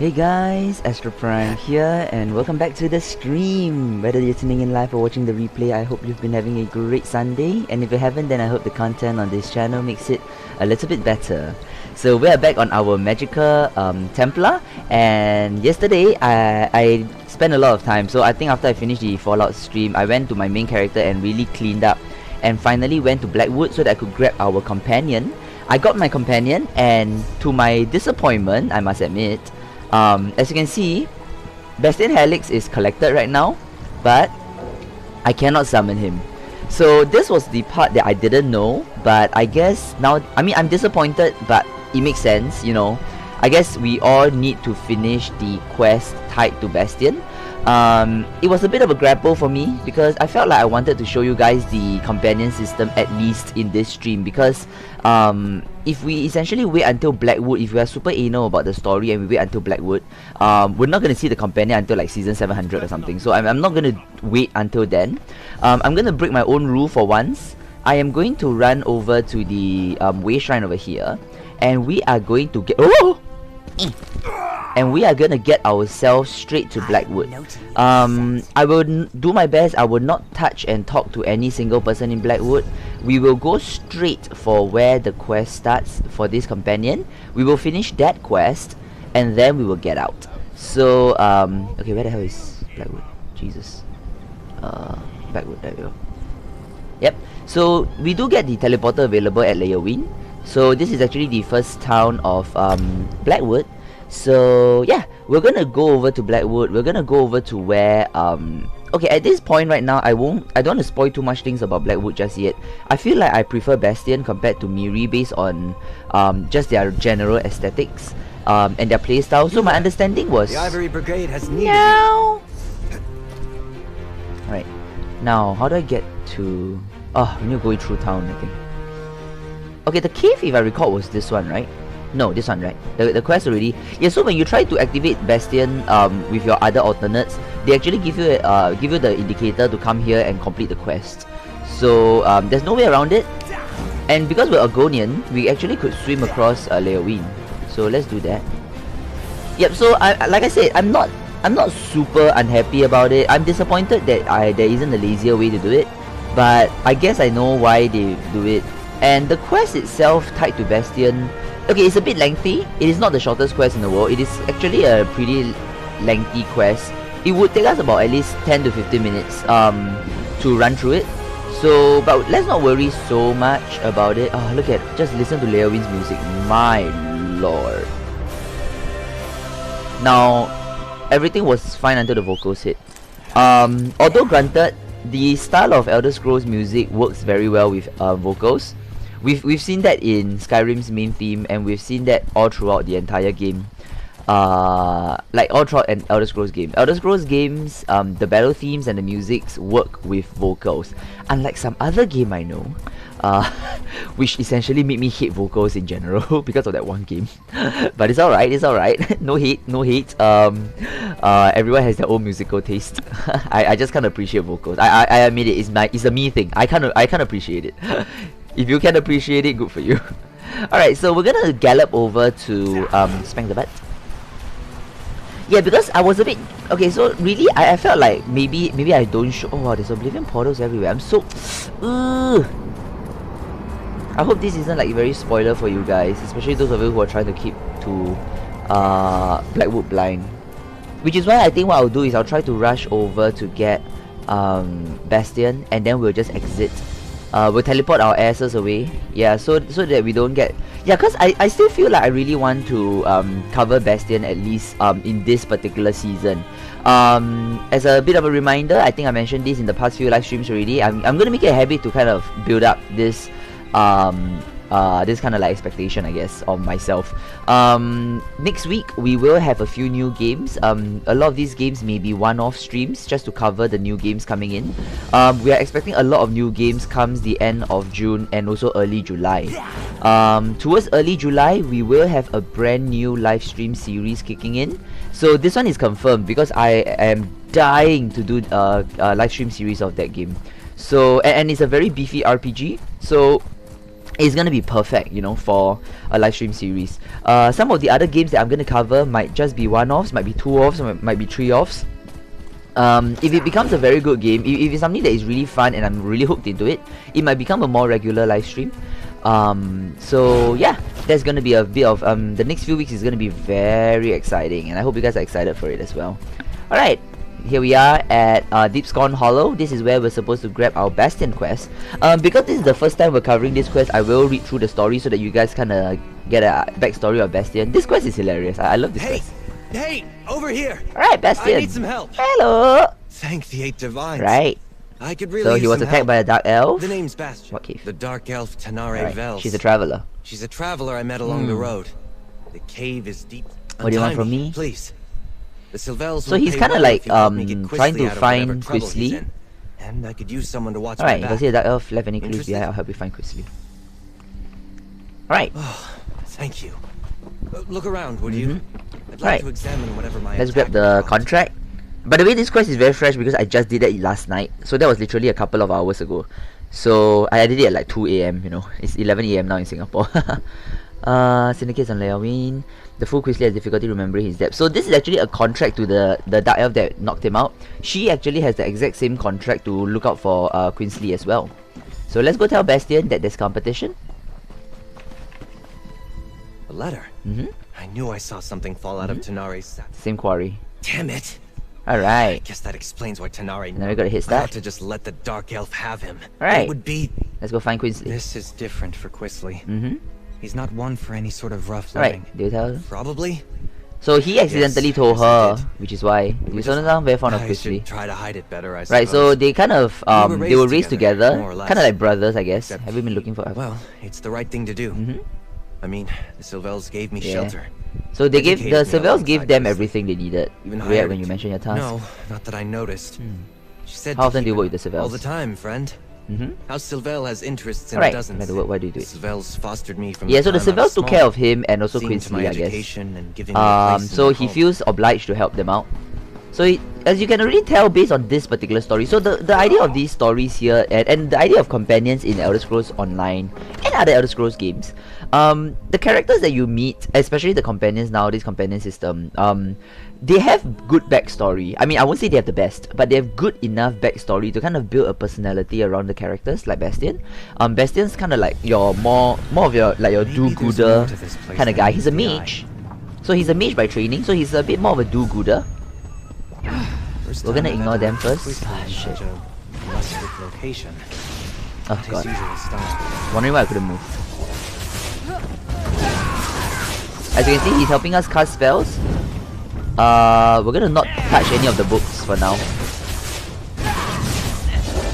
Hey guys, S3E15 here, and welcome back to the stream. Whether you're tuning in live or watching the replay, I hope you've been having a great Sunday. And if you haven't, then I hope the content on this channel makes it a little bit better. So we are back on our Magica Templar, and yesterday I spent a lot of time. So I think after I finished the Fallout stream, I went to my main character and really cleaned up, and finally went to Blackwood so that I could grab our companion. I got my companion, and to my disappointment, I must admit, as you can see, Bastion Helix is collected right now, but I cannot summon him. So this was the part that I didn't know, but I guess now, I mean, I'm disappointed, but it makes sense, you know. I guess we all need to finish the quest tied to Bastion. It was a bit of a grapple for me because I felt like I wanted to show you guys the companion system at least in this stream, because if we essentially wait until Blackwood, if we are super anal about the story and we wait until Blackwood, we're not going to see the companion until like season 700 or something. So I'm not going to wait until then. I'm going to break my own rule for once. I am going to run over to the way shrine over here, and we are going to get and we are gonna get ourselves straight to Blackwood. I will do my best. I will not touch and talk to any single person in Blackwood. We will go straight for where the quest starts for this companion. We will finish that quest, and then we will get out. So okay, where the hell is Blackwood? Jesus. Blackwood, there we go. Yep. So we do get the teleporter available at Leowin. So this is actually the first town of Blackwood. So yeah, we're gonna go over to Blackwood. We're gonna go over to where okay, at this point right now, I don't want to spoil too much things about Blackwood just yet. I feel like I prefer Bastion compared to Miri based on just their general aesthetics and their playstyle. So my understanding was the Ivory Brigade has needed now. Alright. Now how do I get to we need to go through town, I think. Okay, the cave, if I recall, was this one, right? No, this one, right? The quest already. Yeah, so when you try to activate Bastion with your other alternates, they actually give you the indicator to come here and complete the quest. So there's no way around it. And because we're Argonian, we actually could swim across Leowin. So let's do that. Yep. So like I said, I'm not super unhappy about it. I'm disappointed that there isn't a lazier way to do it, but I guess I know why they do it. And the quest itself tied to Bastion, okay, it's a bit lengthy. It is not the shortest quest in the world. It is actually a pretty lengthy quest. It would take us about at least 10 to 15 minutes to run through it. So, but let's not worry so much about it. Oh, look at, just listen to Leowin's music. My lord. Now, everything was fine until the vocals hit. Although granted, the style of Elder Scrolls music works very well with vocals. We've seen that in Skyrim's main theme, and we've seen that all throughout the entire game. Like all throughout an Elder Scrolls game. Elder Scrolls games, the battle themes and the musics work with vocals. Unlike some other game I know, which essentially made me hate vocals in general because of that one game. But it's alright, it's alright. No hate, no hate. Everyone has their own musical taste. I just can't appreciate vocals. I admit it, it's a me thing. I can't appreciate it. If you can appreciate it, good for you. Alright, so we're gonna gallop over to spank the butt. Yeah, because I was a bit okay, so really I felt like maybe I don't show. Oh wow, there's Oblivion portals everywhere. I'm so I hope this isn't like very spoiler for you guys, especially those of you who are trying to keep to Blackwood blind. Which is why I think what I'll do is I'll try to rush over to get Bastion, and then we'll just exit. We'll teleport our asses away. Yeah, so that we don't get... Yeah, because I still feel like I really want to cover Bastion at least in this particular season. As a bit of a reminder, I think I mentioned this in the past few live streams already. I'm going to make it a habit to kind of build up this this kind of like expectation, I guess, of myself. Next week we will have a few new games. A lot of these games may be one-off streams just to cover the new games coming in. We are expecting a lot of new games comes the end of June and also early July. Towards early July, we will have a brand new live stream series kicking in. So this one is confirmed because I am dying to do a live stream series of that game. So and it's a very beefy RPG. So is gonna be perfect, you know, for a live stream series. Some of the other games that I'm gonna cover might just be one-offs, might be two-offs, might be three-offs. If it becomes a very good game, if it's something that is really fun and I'm really hooked into it, it might become a more regular live stream. So yeah, there's gonna be a bit of the next few weeks is gonna be very exciting, and I hope you guys are excited for it as well. Alright, here we are at Deep Scorn Hollow. This is where we're supposed to grab our Bastion quest. Because this is the first time we're covering this quest, I will read through the story so that you guys kinda get a backstory of Bastion. This quest is hilarious. I love this quest. Hey, over here. Alright, Bastion. I need some help. Hello. Thank the 8 divines. Right. I could really So he was use some attacked help. by a dark elf. The name's Bastion. What cave? The dark elf Tanare Vels. She's a traveler. She's a traveler I met along the road. The cave is deep. What do you want from me? Please. The Sylvels So will he's pay kind of well like if you help me get trying Quisly to out of whatever find trouble he's Quisly. in. And I could use someone to watch Alright, my if I back. see a dark elf left any clues Interested? behind, I'll help you find Quisly. Alright. Oh, thank you. Look around, would you? I'd like Right. to examine whatever my Let's grab attack the caused. contract. By the way, this quest is very fresh because I just did that last night. So that was literally a couple of hours ago. So I did it at like 2 AM, you know. It's 11 AM now in Singapore. Syndicates on Leowin. The full Quisly has difficulty remembering his depth. So this is actually a contract to the dark elf that knocked him out. She actually has the exact same contract to look out for Quinsley as well. So let's go tell Bastion that there's competition. A letter? I knew I saw something fall out of Tanare's sack. Same quarry. Damn it! Alright. Guess that explains why Tanare. Now we got a hit I start. ought to just let the dark elf have him. Alright. It would be. Let's go find Quinsley. This is different for Quisly. He's not one for any sort of rough Alright, living. do you tell her? Probably. So he accidentally Yes, told yes, I her, did. which is why you sound very fond of I Quisly. should try to hide it better, I suppose. Right, so they kind of they were raised together, more or less. kind of like brothers, I guess. Except- Have you been looking for? Well, it's the right thing to do. I mean, the Sylvels gave me Yeah. shelter. So they gave Educated the me Sylvels gave alongside them Quisly. everything they needed. Even Weird hired when you to- mention your task. No, not that I noticed. She said How to often do you keep work it with the Sylvels? all the time, friend. House Sylvel has interests in Alright, dozens. like why do you do The it? Sylvels fostered me from Yeah, so the time I was Sylvels took small, care of him and also seeing to my Quinsley, I guess. education and giving me a place in So their he home. feels obliged to help them out. So as you can already tell based on this particular story, so the idea of these stories here and the idea of companions in Elder Scrolls Online and other Elder Scrolls games, the characters that you meet, especially the companions now, this companion system, they have good backstory. I mean, I won't say they have the best, but they have good enough backstory to kind of build a personality around the characters, like Bastion. Bastion's kind of like your more of your like your Maybe there's do-gooder more to this place kind of than guy. He's a meets the eye. mage. So he's a mage by training, so he's a bit more of a do-gooder. First We're gonna time I've ignore ever them met first. Quisly Ah, in shit. such a rustic location. Oh His god. usual style. Wondering why I couldn't move. As you can see, he's helping us cast spells. We're gonna not touch any of the books for now.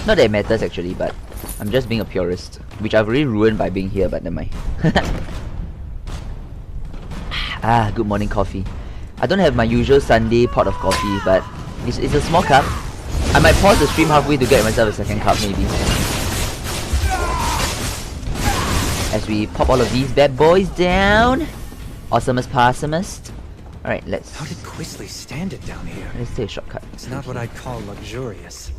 Not that it matters actually, but I'm just being a purist, which I've already ruined by being here, but never mind. Good morning coffee. I don't have my usual Sunday pot of coffee, but it's a small cup. I might pause the stream halfway to get myself a second cup maybe. As we pop all of these bad boys down. Awesomus Possumus. Alright, let's How did Quisly stand it down here? take a shortcut. It's not what I'd call luxurious.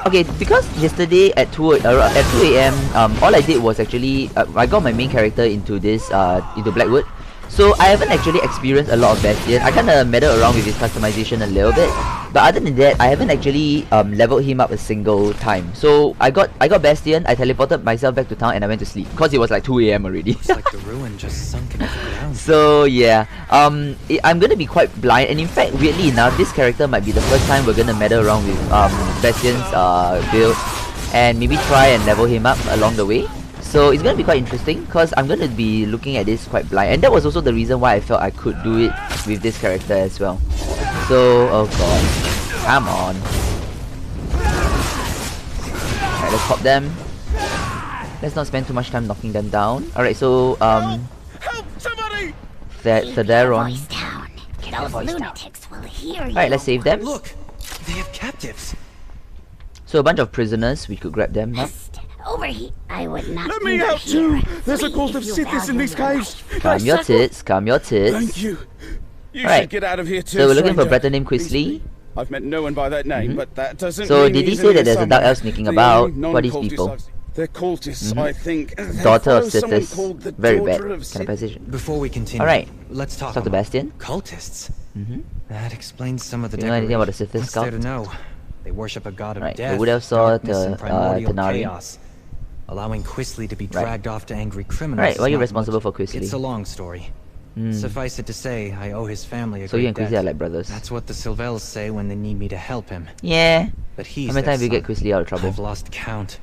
Okay, because yesterday at 2 AM, all I did was actually I got my main character into this into Blackwood. So I haven't actually experienced a lot of Bastion. I kinda meddled around with his customization a little bit. But other than that, I haven't actually leveled him up a single time. So I got Bastion, I teleported myself back to town and I went to sleep. Because it was like 2 AM already. Looks like the ruin just sunk into the ground. So yeah, I'm gonna be quite blind, and in fact, weirdly enough, this character might be the first time we're gonna meddle around with Bastion's build, and maybe try and level him up along the way. So it's gonna be quite interesting, cause I'm gonna be looking at this quite blind, and that was also the reason why I felt I could do it with this character as well. So oh god, come on. Alright, let's pop them. Let's not spend too much time knocking them down. Alright, so Help somebody! they're on. Voice down. Those lunatics will hear you. Alright, let's save them. Look, they have captives. So a bunch of prisoners, we could grab them. Psst, over here. I would not. Let me out too! There's a Flee cult if of you Sithis in value these your caves! Calm your tits, calm your tits. Thank you. You Alright, should get out of here too, so we're looking for a stranger. brother named Quisly. I've met no one by that name, but that doesn't So mean did he he's say in that here there's a dark somewhere. elf sneaking The about? only What are these non-cultists people? They're cultists, I think. They're Daughter of someone Sithis. called the Very bad. Daughter of Kind of Sith. position. Before we continue, Alright. let's talk Talk to about Bastian. cultists. That explains some of the Do you know anything about the decorations. Sithis What's there to cult? know? They worship a god of Right, death, who would have saw darkness, the, and primordial Tenari? chaos. Allowing Quisley to be Right. dragged off to angry criminals. Right, is why are you not responsible much. for Quisley? It's a long story. Suffice it to say, I owe his family a So you great and Quisley debt. are like brothers. That's what the Sylvels say when they need me to help him. Yeah. But he's How many their times do you get son. Quisley out of trouble? I've lost count.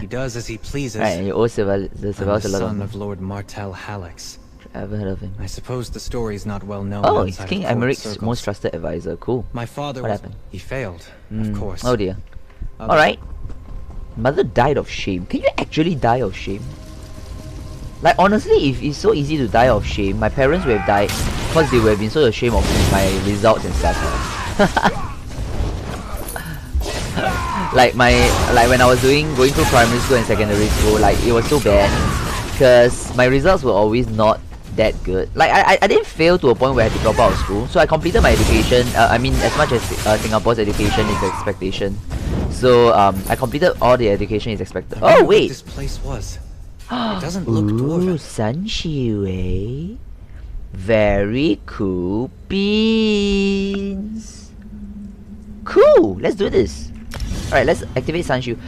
He does as he pleases. Right, and you owe the I'm Sylvels the a lot son of of Lord Martel Hallex. I haven't heard of him. I suppose the story's not well known. Oh, he's outside King of court Emeric's circles. most trusted advisor. Cool. My father What was. happened? He failed, of course. Oh dear. Other- Alright. Mother died of shame. Can you actually die of shame? Like honestly, if it's so easy to die of shame, my parents would have died because they would have been so ashamed of my results and stuff. like when I was going through primary school and secondary school, like it was so bad because my results were always not that good. Like I didn't fail to a point where I had to drop out of school, so I completed my education. I mean, as much as Singapore's education is the expectation, so I completed all the education is expected. I wonder Oh what wait. this place was. It doesn't look Ooh, dwarven. Sanshu, eh? Very cool beans. Cool, let's do this. Alright, let's activate Sanshu.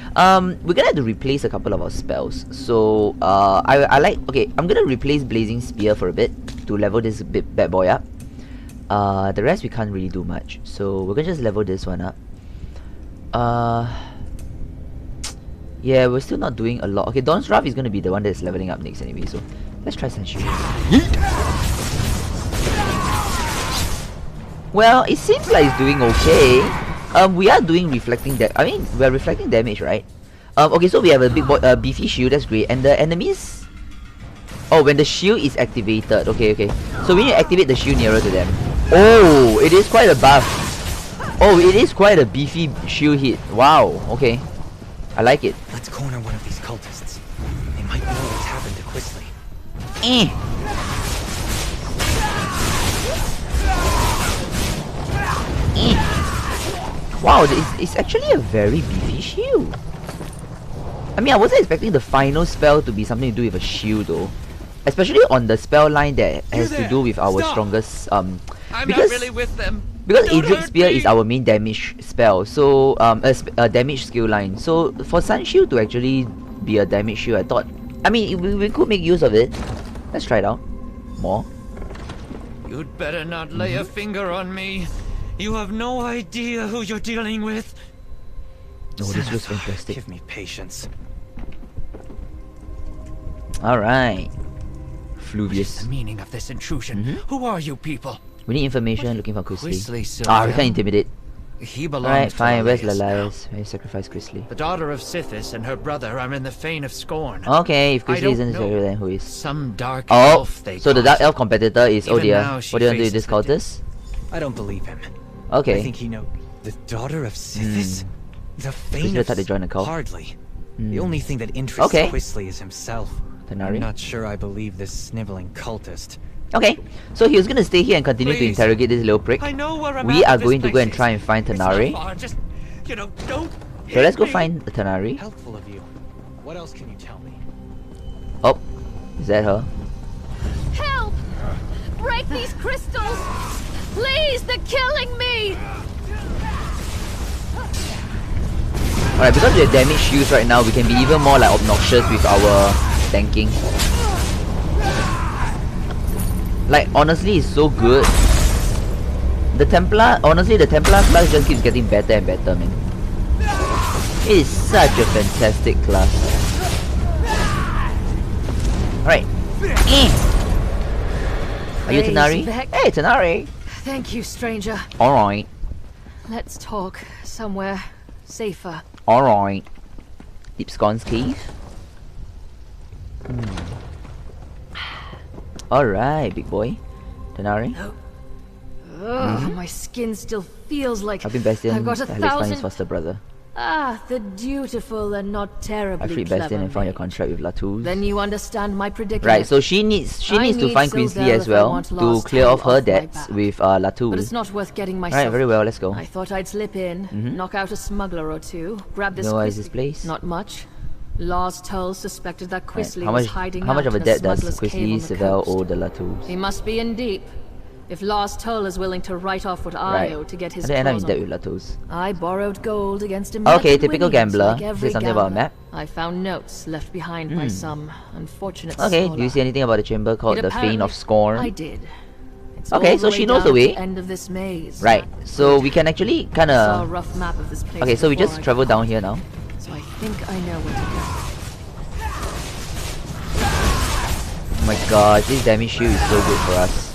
We're gonna have to replace a couple of our spells. So, I like... Okay, I'm gonna replace Blazing Spear for a bit to level this bad boy up. The rest we can't really do much. So, we're gonna just level this one up. Yeah, we're still not doing a lot. Okay, Dawn's Wrath is going to be the one that's leveling up next anyway, so let's try Sanshu. Well, it seems like it's doing okay. We are doing reflecting I mean, we're reflecting damage, right? Okay, so we have a big boy, beefy shield, that's great. And the enemies... Oh, when the shield is activated. Okay, okay. So we need to activate the shield nearer to them. Oh, it is quite a buff. Oh, it is quite a beefy shield hit. Wow, okay. I like it. Let's corner one of these cultists. They might know what's happened to Quisley. Wow, it's actually a very beefy shield. I mean, I wasn't expecting the final spell to be something to do with a shield though. Especially on the spell line that has to do with our strongest I'm because not really with them. because Don't Adric hurt Spear me. is our main damage spell, so a damage skill line. So for Sun Shield to actually be a damage shield, I thought, I mean, we could make use of it. Let's try it out more. You'd better not lay a finger on me. You have no idea who you're dealing with. Oh, this looks fantastic. Give me patience. Alright. What's Fluvius. the meaning of this intrusion? Who are you people? We need information, looking for Quisley. Quisley, Ah, we Sylvia. can't intimidate. He belongs Alright, to fine. Where's Lilius now. Lilias? Where you sacrifice Quisley? The daughter of Sithis and her brother are in the Fane of Scorn. Okay, if I Quisley don't isn't know. Israel, then who is? Some dark Oh, elf they so the call Dark it. Elf competitor is, oh Even dear. now What she do you want to do with faces this the cultist? I don't believe him. Okay. I think he knows. The daughter of Sithis? The Fane Quisley of... tried to join the cult. Hardly. The only thing that interests Okay. Quisley is himself. Tenari? I'm not sure I believe this sniveling cultist. Okay, so he was gonna stay here and continue to Please. interrogate this little prick. I know where I'm We at are with going this to go and place. try and find It's not Tenari. far, just, don't So let's go hit me. find Tenari. Helpful of you. What else can you tell me? Oh, is that her? Help! Break these crystals! Please, they're killing me! Alright, because we have damage shields right now, we can be even more like obnoxious with our tanking. Like honestly, it's so good. The Templar, honestly, the Templar class just keeps getting better and better, man. It is such a fantastic class. Alright. Are you Hey, Tenari? Vec. Hey, Tenari! Thank you, stranger. Alright. Let's talk somewhere safer. Alright. Deepscon's cave? Alright, big boy. Tenari? Ugh, my skin still feels like I've been Bastian, I've got a Alex Fine's thousand. foster brother. Ah, the dutiful and not terribly I freed clever Bastion and found your maid. contract with Latouche. Then you understand my predicament. Right, so she needs to find Queensley as well to clear off her debts with But Latouche. it's not worth getting myself. Right, very well, let's go. I thought I'd slip in, knock out a smuggler or two, grab this. No, what is this place? Not much. Lars Tull suspected that Queensley How was much? hiding How much out of a in debt does smuggler's cave Queensley on the Seville coast. owe the Latouche? He must be in deep. If Lars Tull is willing to write off what I Right. owe to get his How did I end up in claws debt on- with Latouche? I borrowed gold against Okay, immaculate typical winnings, gambler. like every Say something about a gambler. map. I found notes left behind by some unfortunate Okay, scholar. do you see anything about the chamber called It the Fane apparently- of Scorn? I did. It's Okay, all so the she way knows the down to way. End of this maze. Right, so we can actually kind Saw a of... rough map of this place Okay, so we before just I travel got down home, here now. So I think I know where to go. Oh my gosh, this damage shield is so good for us.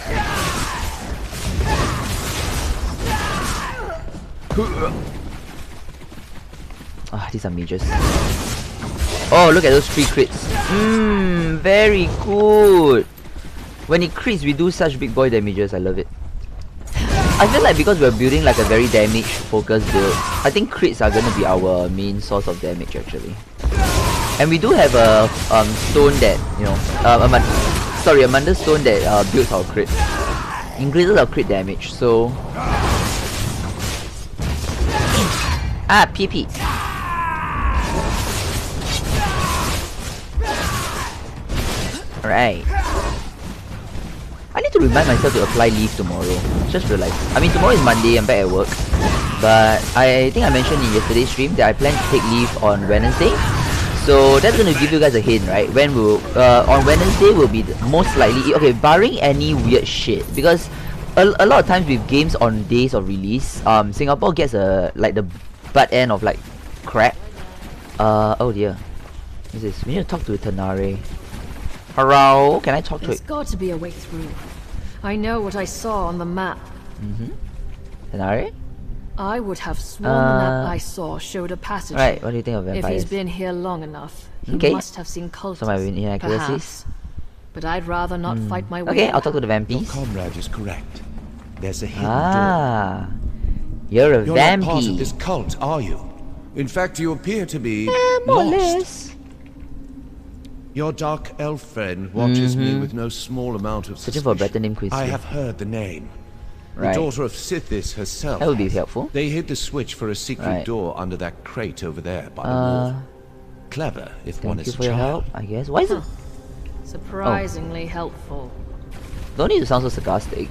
Ah, these are mages. Oh, look at those 3 crits. Very good. When it crits, we do such big boy damages. I love it. I feel like because we're building like a very damage focused build, I think crits are gonna be our main source of damage actually. And we do have a stone that, you know, a Manda stone that builds our crit. Increases our crit damage, so... Ah, PP. Alright. I need to remind myself to apply leave tomorrow. Just realized. I mean, tomorrow is Monday, I'm back at work. But I think I mentioned in yesterday's stream that I plan to take leave on Wednesday. So that's gonna give you guys a hint, right? When we'll on Wednesday will be most likely, okay, barring any weird shit, because a lot of times with games on days of release, Singapore gets like the butt end of like crap. Oh dear, what's this? We need to talk to Tanare. Hello, can I talk to There's it? got to be a way through. I know what I saw on the map. Tanare? I would have sworn the map I saw showed a passage. Right, what do you think of If vampires? he's been here long enough, he Okay. must have seen cultists. Some have been inaccuracies. Perhaps. But I'd rather not fight my way. Okay, I'll talk to the Your vampies. comrade is correct. There's a hidden door. Ah, you're a You're not part of vampy. this cult, are you? In fact, you appear to be More or lost. less. Your dark elf friend watches me with no small amount of Searching for a suspicion. better name, Queensley. I have heard the name. Right. The daughter of Sithis herself. That would be helpful. They hid the switch for a secret Right. door under that crate over there by the wall. Clever, if one Thank is you a for your child. help, I guess. Why is it? Surprisingly helpful. Don't need to sound so sarcastic.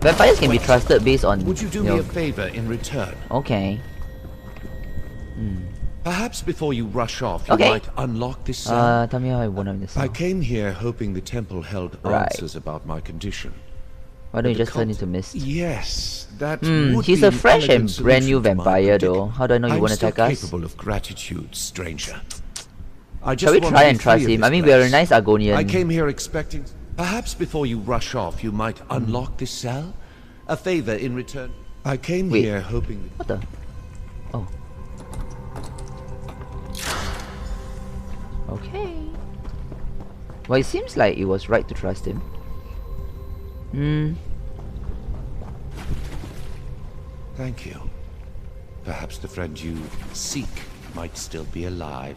Vampires can be trusted based on. Would you do me a favor in return? Okay. Perhaps before you rush off, you Okay. might unlock this cell. Tell me how I won in this. I came here hoping the temple held Right. answers about my condition. Why don't you The just turn cult- into mist? Yes, that would He's be a an fresh and elegant brand new solution to my vampire, though. predicament. How do I know you I'm won't still attack us? capable of gratitude, stranger. I just Shall we want try to be and trust free of him? this I mean, we are a place. nice Argonian. I came here expecting. Perhaps before you rush off, you might unlock this cell. A favor in return. I came Wait. here hoping. What the? Oh. Okay. Well, it seems like it was right to trust him. Thank you. Perhaps the friend you seek might still be alive.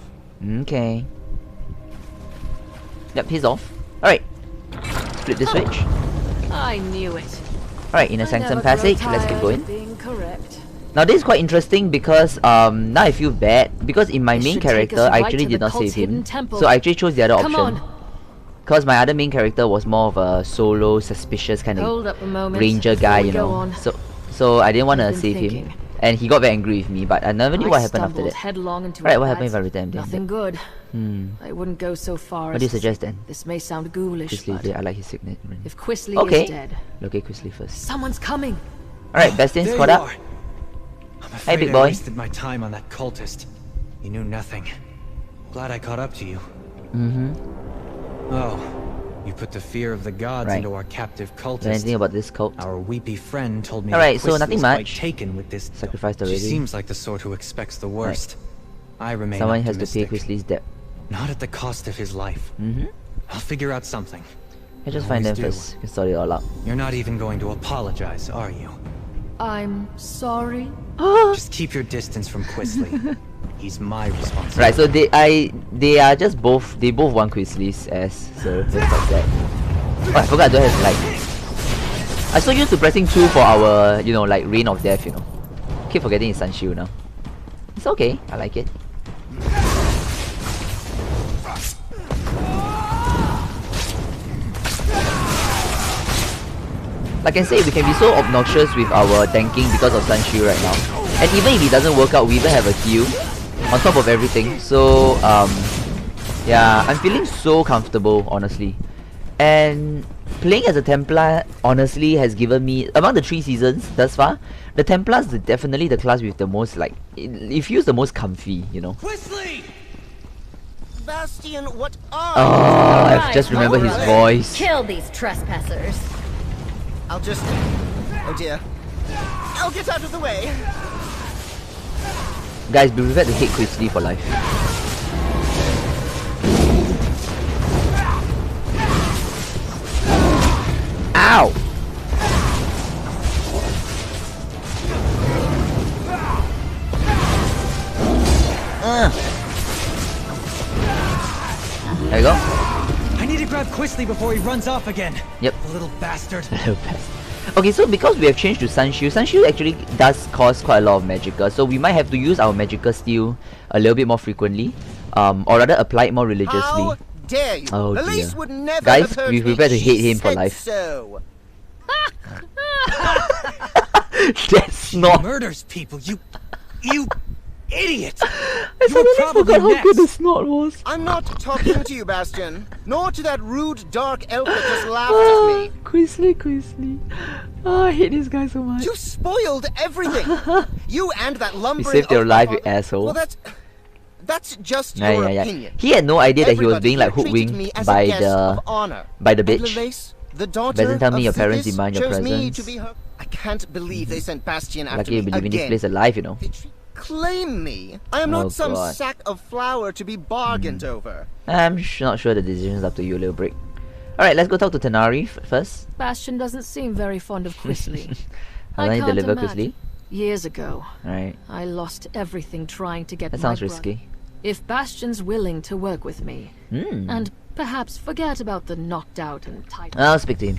Okay. Yep, he's off. Alright. Flip the switch. I knew it. Alright, Inner I Sanctum never grow Passage. Let's keep tired going. of being correct. Now this is quite interesting because now I feel bad because in my This main should take character us I right actually to did the not cult's save him. hidden temple. So I actually chose the other Come option. on. Because my other main character was more of a solo, suspicious kind Hold of up a moment. ranger guy, before we you go know. on. So I didn't want to I've been save him. thinking. And he got very angry with me, but I never knew what happened after stumbled that. headlong into Right, a what bad happened if I return him? Nothing good. I wouldn't go so far What as do you to suggest say then? This may sound ghoulish, Quizley, but I like his signet ring. if Quizley Okay. is dead, Look at Quizley first. someone's coming. Alright, Bastian's There caught you up. are. I'm afraid big I boy. wasted my time on that cultist. He knew nothing. Glad I caught up to you. Oh, you put the fear of the gods Right. into our captive Do you know cultist. anything about this cult? Our weepy friend told me Alright, that so nothing Quizley's quite much. taken with this. Sacrificed She already. seems like the sort who expects the worst. I remain Someone has to pay optimistic. Quizley's debt. Not at the cost of his life. I'll figure out something. I just find them Always do. first. You can sort it all out. You're not even going to apologize, are you? I'm sorry. Just keep your distance from Quisley. He's my responsibility. Right, so they are just both, they both want Quisley's ass, so that's like that. Oh, I forgot I don't have like, I'm so used to pressing 2 for our, you know, like Rain of Death, you know. Keep forgetting it's Sun Shield now. It's okay, I like it. Like I say, we can be so obnoxious with our tanking because of Sun Shield right now. And even if it doesn't work out, we even have a heal on top of everything. So, yeah, I'm feeling so comfortable, honestly. And playing as a Templar, honestly, has given me, among the 3 seasons thus far, the Templar is definitely the class with the most, like, it feels the most comfy, you know. Quisley! Bastion, what are Oh, I've just remembered his voice. Kill these trespassers. I'll just... Oh dear. I'll get out of the way. Guys, be prepared to hate Quisley for life. Ow! There you go. I need to grab Quisley before he runs off again. Yep. The little bastard. Okay, so because we have changed to Sun Shield actually does cost quite a lot of magicka, so we might have to use our magicka steel a little bit more frequently, or rather apply it more religiously. How dare you? Oh Elise dear. would never Guys, have hurt be me. prepared to hate She him for said life. So. That's not. Murders people, you idiot! I You're suddenly probably forgot how good the next. snot was. I'm not talking to you, Bastion, nor to that rude dark elf that just laughed at me. Quisley. Oh, I hate this guy so much. You spoiled everything. You and that You lumbering. saved your oaf life, you father- asshole. Well, that's just your opinion. He had no idea that he was Everybody being like here treated me hoodwinked as a by guest the of honor. by the And bitch. Lelace, the daughter Doesn't tell me of your parents Thetis, demand your chose me presence. to be her. I can't believe they sent Bastion after Lucky you me believe in this again. place alive, you know. They claim me. I am Oh, not some God. sack of flour to be bargained over. I'm not sure the decision's up to you, little brick. Alright, let's go talk to Tanari first. Bastion doesn't seem very fond of Quisley. How do I can't deliver imagine. Quisley? Years ago, Alright, I lost everything trying to get that my sounds brother. risky. If Bastion's willing to work with me, Hmm. and perhaps forget about the knocked out and tight. I'll speak to him.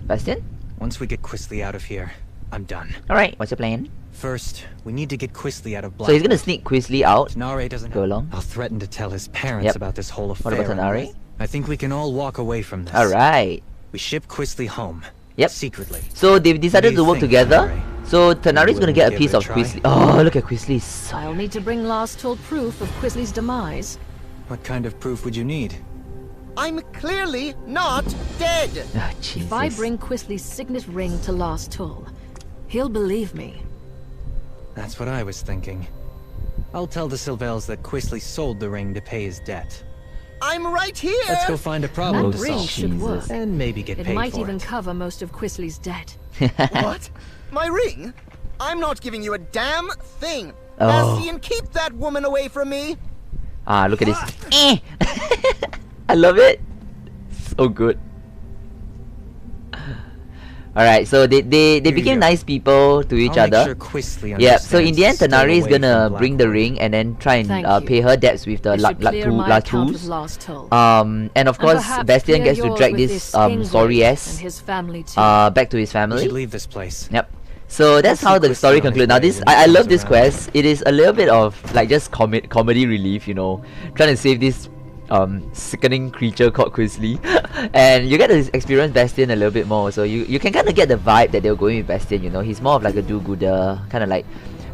Bastion? Once we get Quisley out of here, I'm done. Alright, what's your plan? First, we need to get Quisley out of Black. So he's gonna sneak Quisley out. Nare doesn't Go along. I'll threaten to tell his parents Yep. about this whole affair. What about Tanari? and I think we can all walk away from this. Alright. We ship Quisley home. Yep. Secretly. So they've decided What do to you work think, together. Tanari? So Tanari's gonna wouldn't get a give piece it a of try? Quisley. Oh, look at Quisley. So... I'll need to bring last told proof of Quisley's demise. What kind of proof would you need? I'm clearly not dead. Ah, Jesus. If I bring Quisley's signet ring to Last Toll, he'll believe me. That's what I was thinking. I'll tell the Sylvels that Quisley sold the ring to pay his debt. I'm right here. Let's go find a problem That to ring solve. should Jesus. work. And maybe get It paid might for even it. cover most of Quisley's debt. What? My ring? I'm not giving you a damn thing. Oh. Bastion, keep that woman away from me. Ah, look at this. Eh. I love it. So good. Alright, so they Here you became go. nice people to each I'll make other. sure Quisley Yeah, so in the end, understands to Tanari stay is away gonna from bring the Blackwood. ring and then try and Thank you. pay her debts with the This should clear my account with Latus. Last Toll. And of course, perhaps Bastion clear gets to yours drag with this Ingrid sorry and ass his family too. back to his We family. should leave this place. Yep. So that's I'll how keep the Quisley story on his concludes. Now way this, when I he love comes this around. quest. It is a little bit of like just comedy relief, you know, trying to save this sickening creature called Quisley, and you get to experience Bastion a little bit more. So you can kind of get the vibe that they were going with Bastion. You know, he's more of like a do-gooder, kind of like.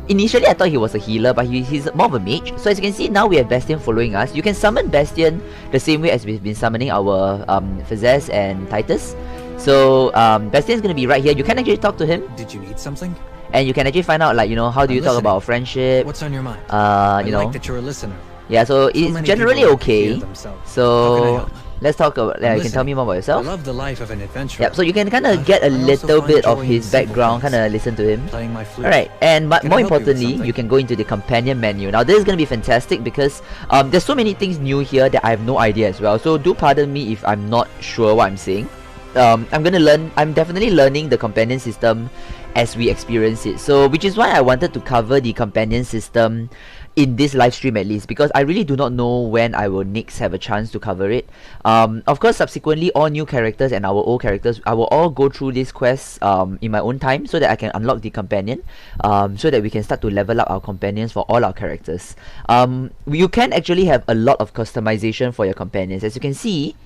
Initially, I thought he was a healer, but he's more of a mage. So as you can see, now we have Bastion following us. You can summon Bastion the same way as we've been summoning our Fazez and Titus. So Bastion's gonna be right here. You can actually talk to him, Did you need something? and you can actually find out, like, you know, how do I'm you talk listening. about our friendship? What's on your mind? You I know, like that you're a listener. yeah. So many it's generally people like to hear okay. themselves. How can I So help? let's talk about. Yeah, you can tell me more about I yourself. love the life of an adventurer. Yep. So you can kind of get a I also little find bit of joy in his simple background, things. kind of listen to him. Playing my flute. Alright, and but Can I more help you with importantly, something? you can go into the companion menu. Now this is going to be fantastic because there's so many things new here that I have no idea as well. So do pardon me if I'm not sure what I'm saying. I'm definitely learning the companion system as we experience it. So which is why I wanted to cover the companion system in this live stream at least, because I really do not know when I will next have a chance to cover it. Of course, subsequently, all new characters and our old characters, I will all go through this quest in my own time, so that I can unlock the companion, so that we can start to level up our companions for all our characters. You can actually have a lot of customization for your companions. As you can see,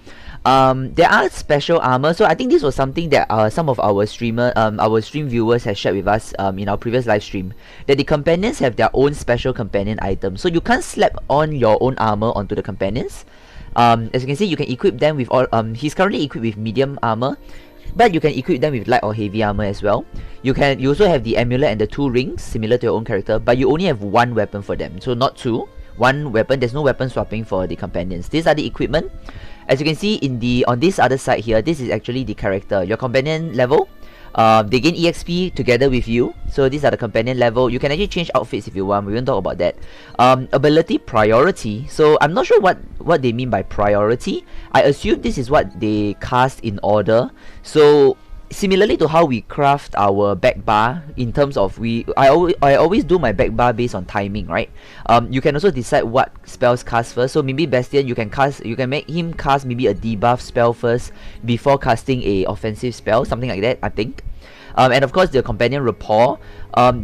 there are special armor. So I think this was something that some of our our stream viewers have shared with us in our previous live stream, that the companions have their own special companion items. So you can't slap on your own armor onto the companions. As you can see, you can equip them with all. He's currently equipped with medium armor, but you can equip them with light or heavy armor as well. You also have the amulet and the 2 rings similar to your own character, but you only have 1 weapon for them, so not 2. 1 weapon. There's no weapon swapping for the companions. These are the equipment. As you can see on this other side here, this is actually the character, your companion level. They gain EXP together with you. So these are the companion level. You can actually change outfits if you want. We won't talk about that. Ability priority. So I'm not sure what they mean by priority. I assume this is what they cast in order. So similarly to how we craft our back bar, in terms of I always do my back bar based on timing, right? You can also decide what spells cast first. So maybe Bastion, you can make him cast maybe a debuff spell first before casting a offensive spell, something like that, I think. And of course, the companion rapport.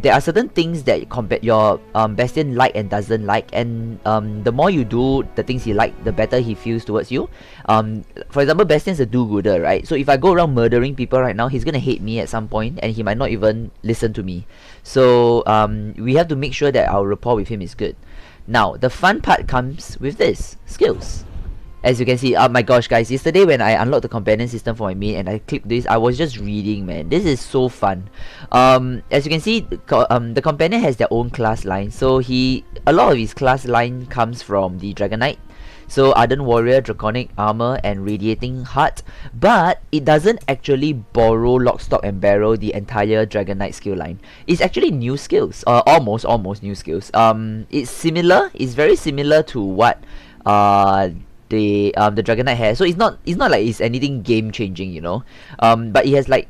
There are certain things that your Bastion like and doesn't like, and the more you do the things he like, the better he feels towards you. For example, Bastion's a do-gooder, right? So if I go around murdering people right now, he's gonna hate me at some point, and he might not even listen to me. So we have to make sure that our rapport with him is good. Now, the fun part comes with this, skills. As you can see, oh my gosh guys, yesterday when I unlocked the companion system for my main and I clicked this, I was just reading, man. This is so fun. As you can see, the companion has their own class line. So a lot of his class line comes from the Dragon Knight. So Ardent Warrior, Draconic Armor, and Radiating Heart. But it doesn't actually borrow Lock, Stock, and Barrel, the entire Dragon Knight skill line. It's actually new skills, almost new skills. It's very similar to what the Dragon Knight has. So it's not like it's anything game changing, you know. But it has like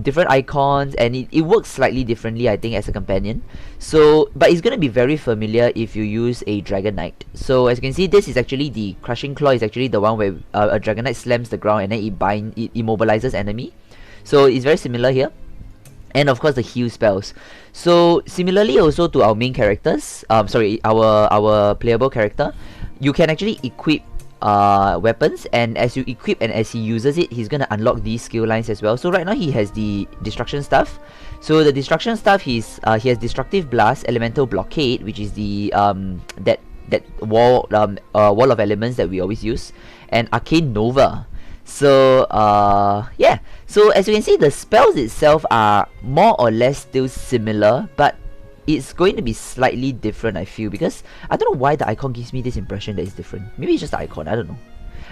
different icons, and it works slightly differently, I think, as a companion. So but it's gonna be very familiar if you use a Dragon Knight. So as you can see, this is actually the Crushing Claw, is actually the one where a Dragon Knight slams the ground and then it immobilizes enemy. So it's very similar here. And of course the heal spells. So similarly also to our main characters, our playable character, you can actually equip weapons, and as you equip and as he uses it, he's gonna unlock these skill lines as well. So right now he has the Destruction Staff. So the Destruction Staff, he has Destructive Blast, Elemental Blockade, which is the that wall of elements that we always use, and Arcane Nova. So yeah, so as you can see, the spells itself are more or less still similar, but it's going to be slightly different, I feel, because I don't know why the icon gives me this impression that it's different. Maybe it's just the icon, I don't know.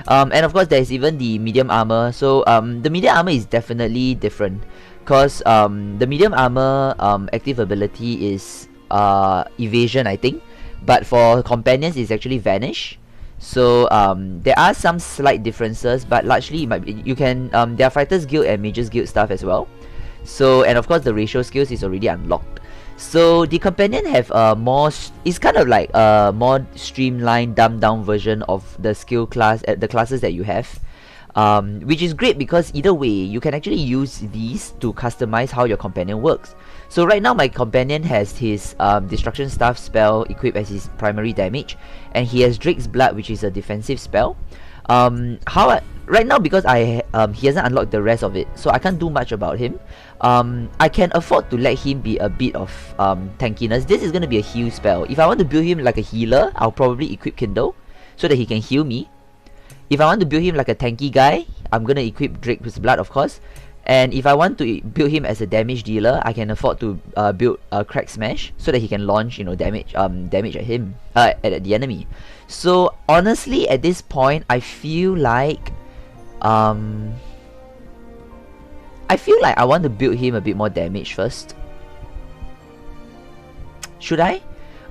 And of course there's even the medium armor. So the medium armor is definitely different, because the medium armor active ability is evasion, I think, but for companions it's actually vanish. So there are some slight differences, but largely there are Fighters Guild and Mages Guild stuff as well. So, and of course the ratio skills is already unlocked. So the companion have it's kind of like a more streamlined, dumbed down version of the the classes that you have, which is great because either way you can actually use these to customize how your companion works. So right now my companion has his Destruction Staff spell equipped as his primary damage, and he has Drake's Blood, which is a defensive spell. Right now, because he hasn't unlocked the rest of it, so I can't do much about him. I can afford to let him be a bit of tankiness. This is going to be a heal spell. If I want to build him like a healer, I'll probably equip Kindle so that he can heal me. If I want to build him like a tanky guy, I'm going to equip Drake's Blood, of course. And if I want to build him as a damage dealer, I can afford to build a Crack Smash so that he can launch, damage at him, at the enemy. So honestly, at this point, I feel like I want to build him a bit more damage first. Should I?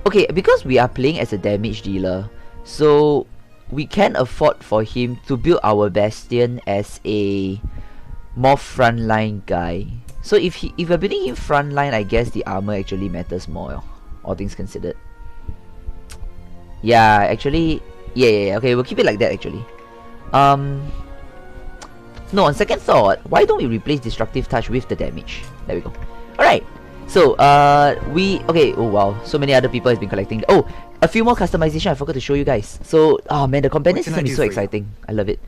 Okay, because we are playing as a damage dealer, so we can afford for him to build our Bastion as a more frontline guy. So if we're building him front line, I guess the armor actually matters more, all things considered. Yeah, actually, yeah. Okay, we'll keep it like that actually. No, on second thought, why don't we replace destructive touch with the damage? There we go. All right. So okay. Oh wow, so many other people has been collecting. Oh, a few more customization I forgot to show you guys. So oh man, the companion system is so exciting. I love it.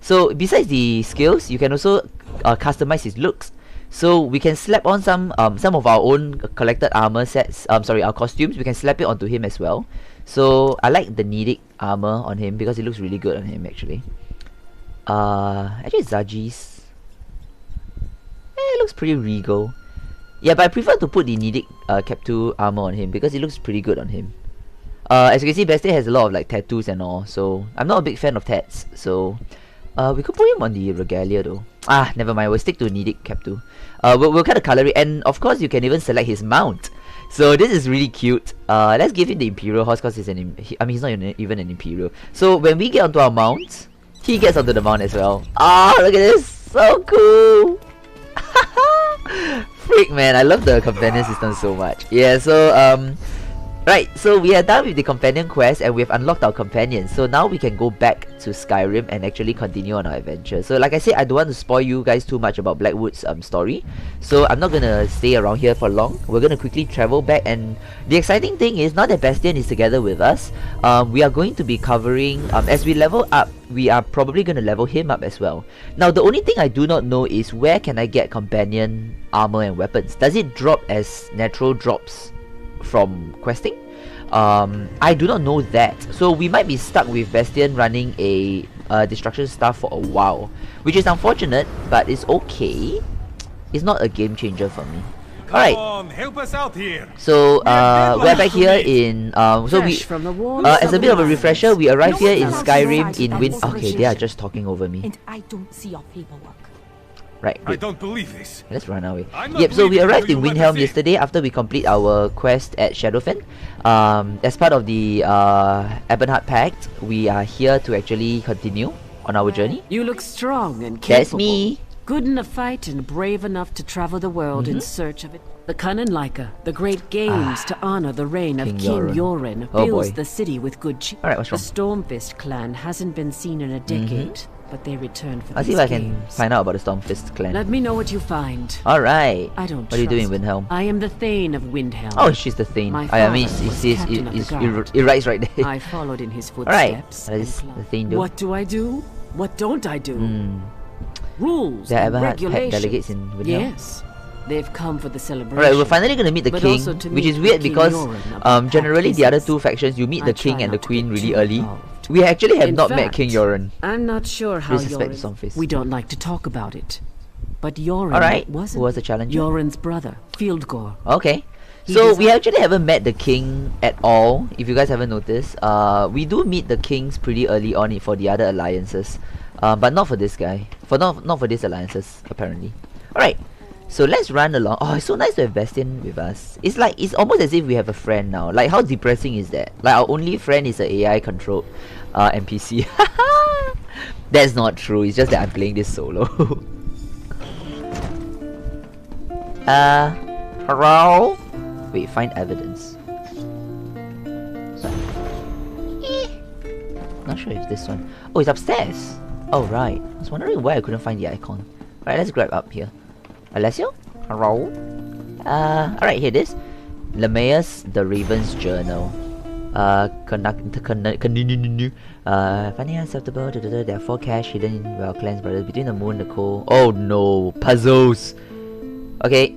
So besides the skills, you can also customize his looks. So we can slap on some of our own collected armor sets. Sorry, our costumes. We can slap it onto him as well. So I like the Nidic armor on him because it looks really good on him actually. Actually Zaji's, it looks pretty regal. Yeah, but I prefer to put the Nidic Cap 2 armor on him because it looks pretty good on him. As you can see, Bastien has a lot of like tattoos and all, so I'm not a big fan of tats. So we could put him on the Regalia though. Ah, never mind. We'll stick to Nidic Cap 2. We'll kind of color it, and of course you can even select his mount. So this is really cute. Let's give him the Imperial horse because he's he's not even an Imperial. So when we get onto our mount, he gets onto the mount as well. Ah, look at this, so cool. Freak man, I love the companion system so much. Yeah, so right, so we are done with the companion quest and we've unlocked our companions. So now we can go back to Skyrim and actually continue on our adventure. So like I said, I don't want to spoil you guys too much about Blackwood's story. So I'm not gonna stay around here for long. We're gonna quickly travel back, and the exciting thing is now that Bastien is together with us, we are going to be covering, as we level up, we are probably gonna level him up as well. Now the only thing I do not know is where can I get companion armor and weapons? Does it drop as natural drops from questing? I do not know that, so we might be stuck with Bastien running a destruction staff for a while, which is unfortunate, but it's okay. It's not a game changer for me. Alright, help us out here. So we're back here in so we as a bit of a refresher, we arrived here in Skyrim in Okay, they are just talking over me. And I don't see your paperwork. Right, I don't believe this. Let's run away. Yep, so we arrived in Windhelm yesterday after we complete our quest at Shadowfen. As part of the Ebonheart Pact, we are here to actually continue on our journey. You look strong and capable. That's me. Good in a fight and brave enough to travel the world in search of it. The Kananlaika, the great games to honor the reign of King Yoren, fills the city with good cheer. Alright, what's wrong? The Stormfist clan hasn't been seen in a decade, but they returned for I'll see if I can find out about the Stormfist clan. Let me know what you find. Alright. I don't What are you doing, Windhelm? I am the Thane of Windhelm. Oh, she's the Thane. I mean, it writes right there. I followed in his Alright, footsteps. what does the Thane do? What do I do? What don't I do? Rules There are and Ebonheart regulations. delegates in Windhelm. Yes. They've come for the celebration. Alright, we're finally gonna meet the king, which is weird because generally the other two factions, you meet the king and the queen really early. We actually have not met King Yoren. I'm not sure how Yoren. We don't like to talk about it. But Yoren who was the challenger? Yoren's brother, Fieldgore. Okay. So we actually haven't met the king at all, if you guys haven't noticed. We do meet the kings pretty early on for the other alliances. But not for this guy. Not for these alliances, apparently. Alright. So let's run along. Oh, it's so nice to have Bastien with us. It's almost as if we have a friend now. Like, how depressing is that? Like, our only friend is an AI controlled NPC. That's not true. It's just that I'm playing this solo. Hello? Wait, find evidence. Not sure if this one. Oh, it's upstairs. Oh, right. I was wondering why I couldn't find the icon. Alright, let's grab up here. Alessio? Hello? Alright, here it is. Lemaeus the Raven's Journal. Finding unacceptable. There are 4 cash hidden in well clans brothers between the moon and the coal. Oh no, puzzles. Okay.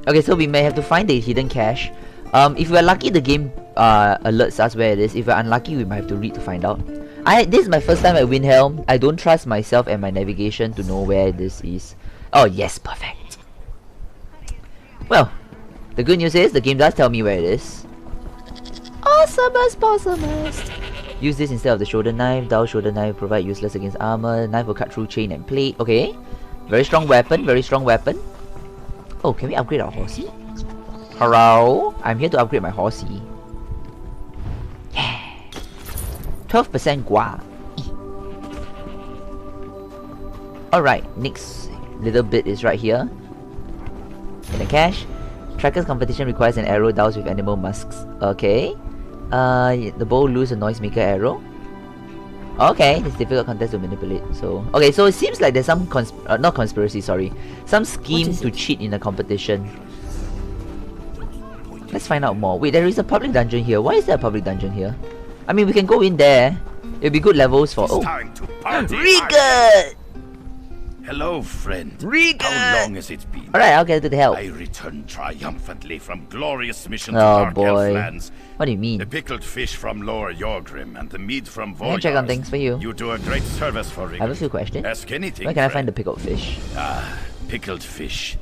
Okay, so we may have to find the hidden cache. If we're lucky, the game alerts us where it is. If we're unlucky, we might have to read to find out. This is my first time at Windhelm. I don't trust myself and my navigation to know where this is. Oh yes, perfect. Well, the good news is the game does tell me where it is. Awesomest. Use this instead of the shoulder knife. Dull shoulder knife provide useless against armor. Knife will cut through chain and plate. Okay. Very strong weapon, very strong weapon. Oh, can we upgrade our horsey? Hello? I'm here to upgrade my horsey. Yeah. 12% gua. Alright, next little bit is right here. Hidden cache. Trackers competition requires an arrow doused with animal musks. Okay. The bow lose a noisemaker arrow. Okay, it's difficult contest to manipulate. So okay, so it seems like there's some not conspiracy, sorry, some scheme to cheat in the competition. Let's find out more. Wait, there is a public dungeon here. Why is there a public dungeon here? I mean, we can go in there. It'll be good levels for. Oh, Rigard! Hello, friend. Rigard! How long has it been? Alright, I'll get to the help. I returned triumphantly from glorious mission to Oh Dark boy. Elflands. What do you mean? The pickled fish from Lower Yorgrim and the meat from Can I check on things for you? You do a great service for Rigard. I have a few questions. Ask anything, Where can I friend. find the pickled fish? Ah, pickled fish.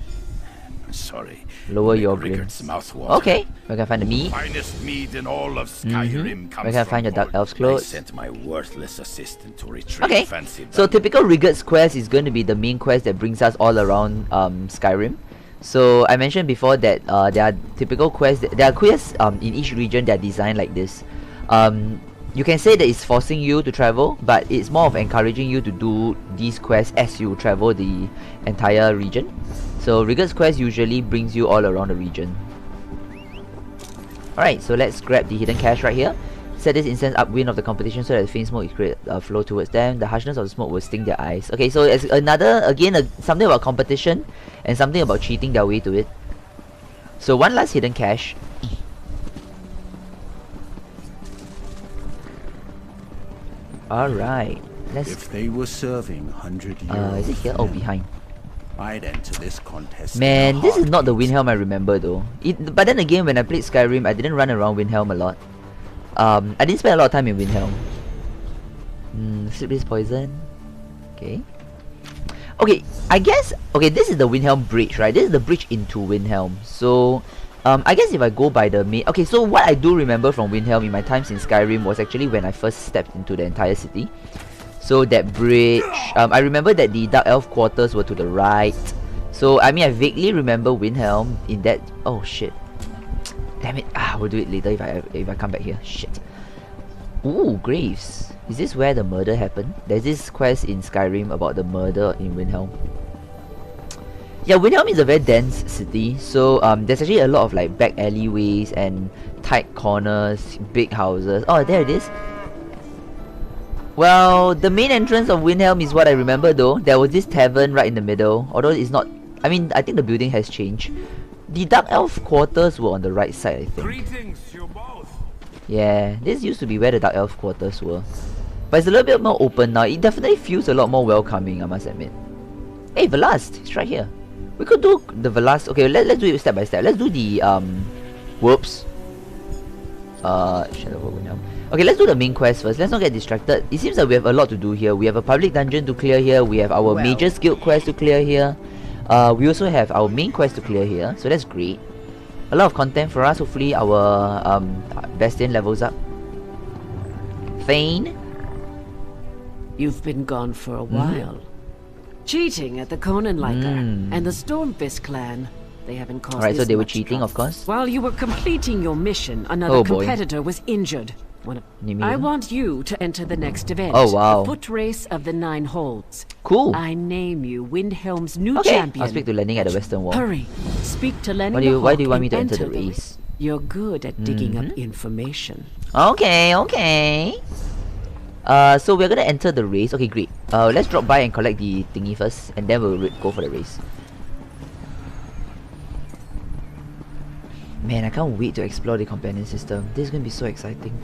Sorry. Lower Make Yorgrim. Rigard's mouth water. Okay, where can I find the meat? Finest meat in all of Skyrim comes Where can I find your from Dark Elf's I clothes? sent my worthless assistant to retrieve Okay, fancy so dungeon. typical Rigard's quest is going to be the main quest that brings us all around Skyrim. So I mentioned before that there are typical quests. There are quests in each region that are designed like this. You can say that it's forcing you to travel, but it's more of encouraging you to do these quests as you travel the entire region. So Rigard's quest usually brings you all around the region. Alright, so let's grab the hidden cache right here. Set this incense upwind of the competition so that the faint smoke is created flow towards them. The harshness of the smoke will sting their eyes. Okay, so it's another, again, something about competition and something about cheating their way to it. So one last hidden cache. Alright, let's... If they were serving 100 euros, is it here? Oh, behind. I'd enter this contest. Man, this is not the Windhelm I remember though. But then again, when I played Skyrim, I didn't run around Windhelm a lot. I didn't spend a lot of time in Windhelm. Slip this poison. Okay. Okay, I guess... Okay, this is the Windhelm bridge, right? This is the bridge into Windhelm. So, I guess if I go by the main... Okay, so what I do remember from Windhelm in my times in Skyrim was actually when I first stepped into the entire city. So that bridge... I remember that the Dark Elf quarters were to the right. So, I mean, I vaguely remember Windhelm in that... Oh, shit. Damn it. We'll do it later if I come back here. Shit. Ooh, graves. Is this where the murder happened? There's this quest in Skyrim about the murder in Windhelm. Yeah, Windhelm is a very dense city, so there's actually a lot of like back alleyways and tight corners, big houses. Oh, there it is. Well, the main entrance of Windhelm is what I remember though. There was this tavern right in the middle, although it's not... I mean, I think the building has changed. The Dark Elf quarters were on the right side, I think. Greetings, you both. Yeah, this used to be where the Dark Elf quarters were. But it's a little bit more open now. It definitely feels a lot more welcoming, I must admit. Hey, Velast, it's right here. We could do the Velast. Okay, let's do it step by step. Let's do the whoops. Shadow of Windhelm. Okay, let's do the main quest first. Let's not get distracted. It seems that we have a lot to do here. We have a public dungeon to clear here. We have our Mage's Guild quest to clear here. We also have our main quest to clear here. So that's great. A lot of content for us. Hopefully our Bastion levels up. Thane. You've been gone for a while. Cheating at the Conan Liker and the Stormfist clan. They haven't caused Alright, so they were much cheating, trouble. of course. While you were completing your mission, another competitor was injured. I want you to enter the next event. Oh, wow. The foot race of the 9 holds. Cool. I name you Windhelm's new Okay, champion. I'll speak to Lenning at the Western Wall. Hurry. Speak to Lenning. Why do you want me to enter the race? You're good at digging up information. Okay, okay. So we're gonna enter the race. Okay, great. Let's drop by and collect the thingy first, and then we'll go for the race. Man, I can't wait to explore the companion system. This is gonna be so exciting.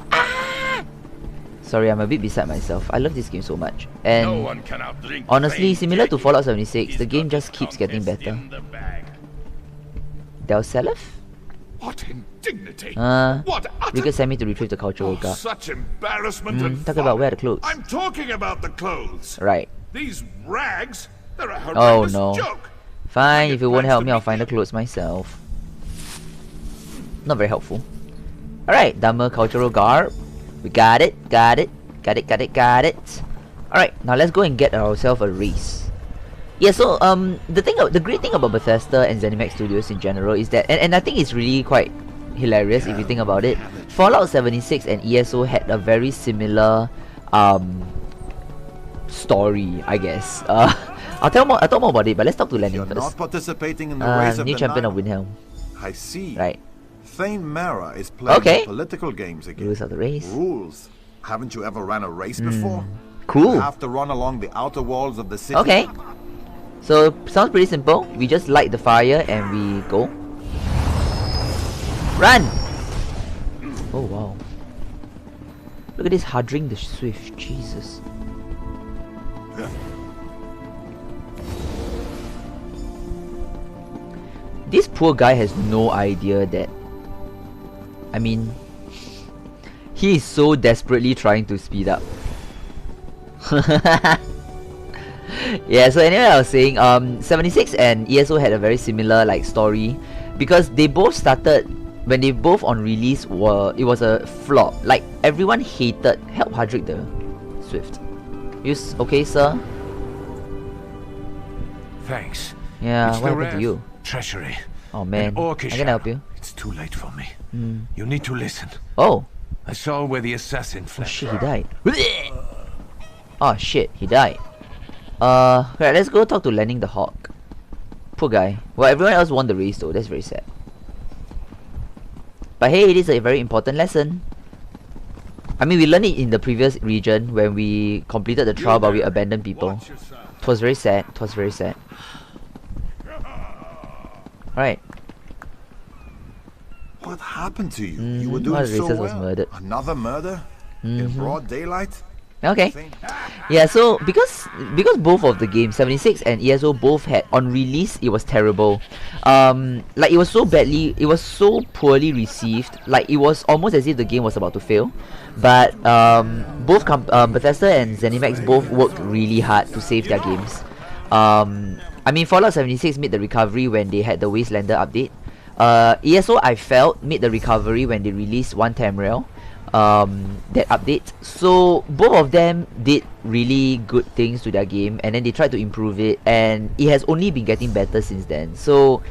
Sorry, I'm a bit beside myself. I love this game so much. And honestly, similar to Fallout 76, the game just keeps getting better. Delselef? What indignity! Rigard sent me to retrieve the cultural guard. Such embarrassment and talk about where the clothes. I'm talking about the clothes. Right. These rags, they're a horrendous joke. Fine, if you won't help me, I'll find the clothes myself. Not very helpful. Alright, Dhamma cultural garb. We got it. Alright, now let's go and get ourselves a race. Yeah, so the great thing about Bethesda and ZeniMax Studios in general is that, and I think it's really quite hilarious if you think about it. Fallout 76 and ESO had a very similar story, I guess. I'll talk more about it, but let's talk to Lenning You're first. not participating in the race of New the champion Nile. of Windhelm. I see. Right. Thane Mara is playing Okay. political games again. Rules of the race. Rules? Haven't you ever ran a race before? Cool. You have to run along the outer walls of the city. Okay. So, sounds pretty simple. We just light the fire and we go. Run! Oh, wow. Look at this Hardring the Swift. Jesus. This poor guy has no idea that... I mean... He is so desperately trying to speed up. Yeah, so anyway, I was saying, 76 and ESO had a very similar like story, because they both started when they both on release it was a flop. Like everyone hated help Hardrick the Swift. Okay, sir? Thanks. Yeah, It's what the happened to you? Treasury. Oh man, I can help you. It's too late for me. You need to listen. Oh. I saw where the assassin fled. Oh shit, he died. Oh shit, he died. Right, let's go talk to Lenning the Hawk. Poor guy. Well, everyone else won the race though, that's very sad. But hey, it is a very important lesson. I mean, we learned it in the previous region when we completed the trial but we abandoned people. It was very sad, it was very sad. Alright. What happened to you? You were doing one of the so racers well. was murdered. Another murder? In broad daylight? Okay. Yeah, so because both of the games, 76 and ESO both had on release, it was terrible. Like it was so poorly received. Like it was almost as if the game was about to fail. But both Bethesda and ZeniMax both worked really hard to save their games. I mean, Fallout 76 made the recovery when they had the Wastelander update. ESO, I felt, made the recovery when they released One Tamriel, that update. So both of them did really good things to their game, and then they tried to improve it, and it has only been getting better since then. So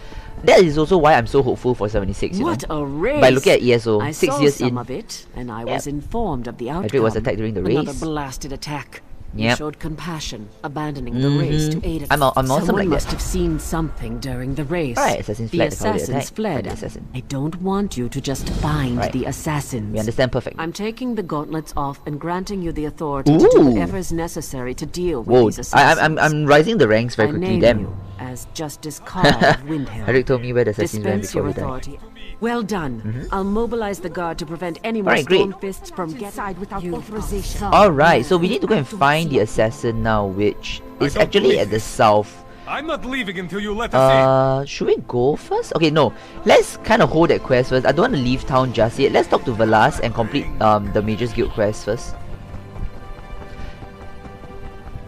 that is also why I'm so hopeful for 76. What a race! By looking at ESO, I 6 saw years some in, of it, and I was informed of the outcome. Hardrick was attacked during the race. Another blasted attack. You Yep. showed compassion, abandoning the race to aid it. I'm awesome Someone like must that. have seen something during the race. Right, assassins The fled, they call it assassins attack. fled. The assassin. I don't want you to just find Right. the assassins. We understand perfectly. I'm taking the gauntlets off and granting you the authority to do Ooh. whatever is necessary to deal with Whoa, these assassins. I'm rising the ranks very I quickly. name Damn. you as Justice Carl of Windhelm. Hardrick told me where the assassins went Dispense before your we died. authority. Well done. I'll mobilize the guard to prevent any more Alright, great. storm fists from getting inside without authorization. Alright, so we need to go and find the assassin now, which is actually at the south. I'm not leaving until you let us in. Should we go first? Okay, no. Let's kind of hold that quest first. I don't want to leave town just yet. Let's talk to Velas and complete the Mages Guild quest first.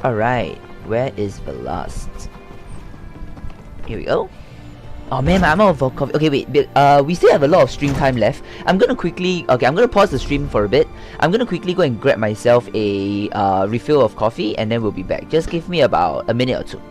Alright, where is Velas? Here we go. Oh man, I'm out of coffee. Okay, wait, we still have a lot of stream time left. I'm gonna pause the stream for a bit. I'm gonna quickly go and grab myself a refill of coffee, and then we'll be back. Just give me about a minute or two.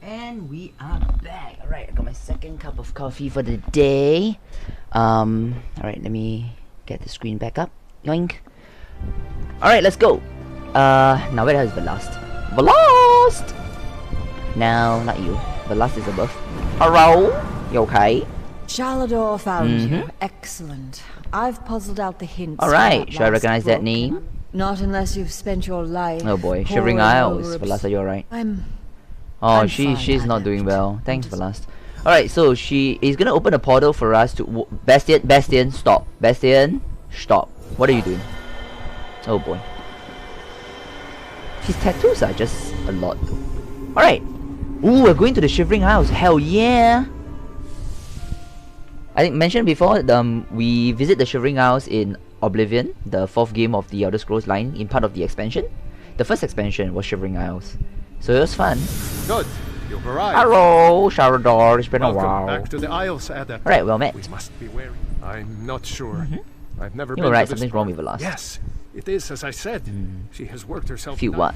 And we are back. Alright, I got my second cup of coffee for the day. Alright, let me get the screen back up. Yoink. Alright, let's go. Now where the hell is Velast? Velast! No, not you. Velast is above. Hello? You okay? Shalador found you. Excellent. I've puzzled out the hints. Alright, should I recognize that name? Not unless you've spent your life. Oh boy, Shivering Isles. Velasta, you're right. I'm she's fine, not doing well. Thanks, Velast. Alright, so she is gonna open a portal for us to Bastian, stop. Bastian, stop. What are you doing? Oh boy. His tattoos are just a lot though. Alright. Ooh, we're going to the Shivering Isles. Hell yeah! I think mentioned before, we visit the Shivering Isles in Oblivion, the 4th game of the Elder Scrolls line, in part of the expansion. The first expansion was Shivering Isles. So it was fun. Good. You've arrived. Hello, Sharador. It's been a Welcome while. back to the Isles, Adept. Alright, well met. We must be wary. I'm not sure. I've never been You're right, to this something's wrong with Velast. Yes, it is as I said. She has worked herself. Feel what?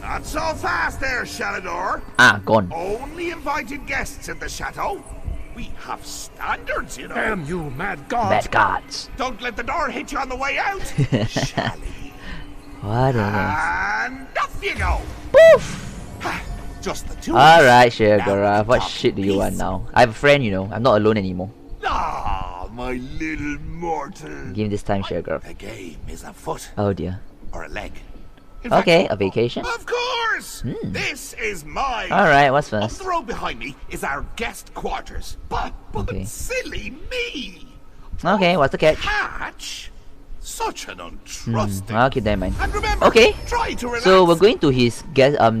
Not so fast there, Shalador. Ah, gone. Only invited guests in the chateau. We have standards, you know. Damn you, mad gods. Bad gods. Don't let the door hit you on the way out. Shally. What is And off you go. Poof! Just the two. Alright, Shagara. What shit do you want now? I have a friend, you know. I'm not alone anymore. Ah, my little mortal. Game this time, Shagara. The game is a foot. Oh dear. Or a leg. Okay, a vacation. Of course! This is mine! Alright, what's first? Up the road behind me is our guest quarters. But Okay. silly me! Okay, what's the catch? Catch? Such an untrusting. Okay, never mind. And remember, Okay, try to relax. so we're going to his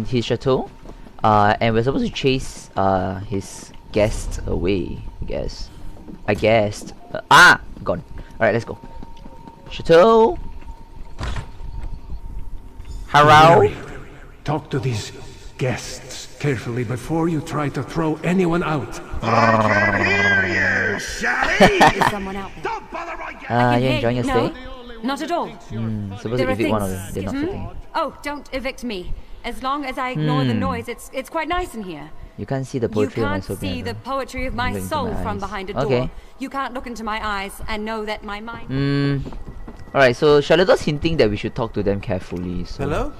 his chateau, and we're supposed to chase his guests away. I guessed. Gone. All right, let's go. Chateau. Hello. Talk to these guests carefully before you try to throw anyone out. Someone out there. You enjoying your stay? Not at all. Supposed to evict one of them. They're not fitting. Oh, don't evict me. As long as I ignore the noise, it's quite nice in here. You can't see the poetry of my soul. You can't see the poetry of my Look into soul my from eyes. behind a door. Okay. You can't look into my eyes and know that my mind... Alright, so Charlotte's hinting that we should talk to them carefully. So. Hello?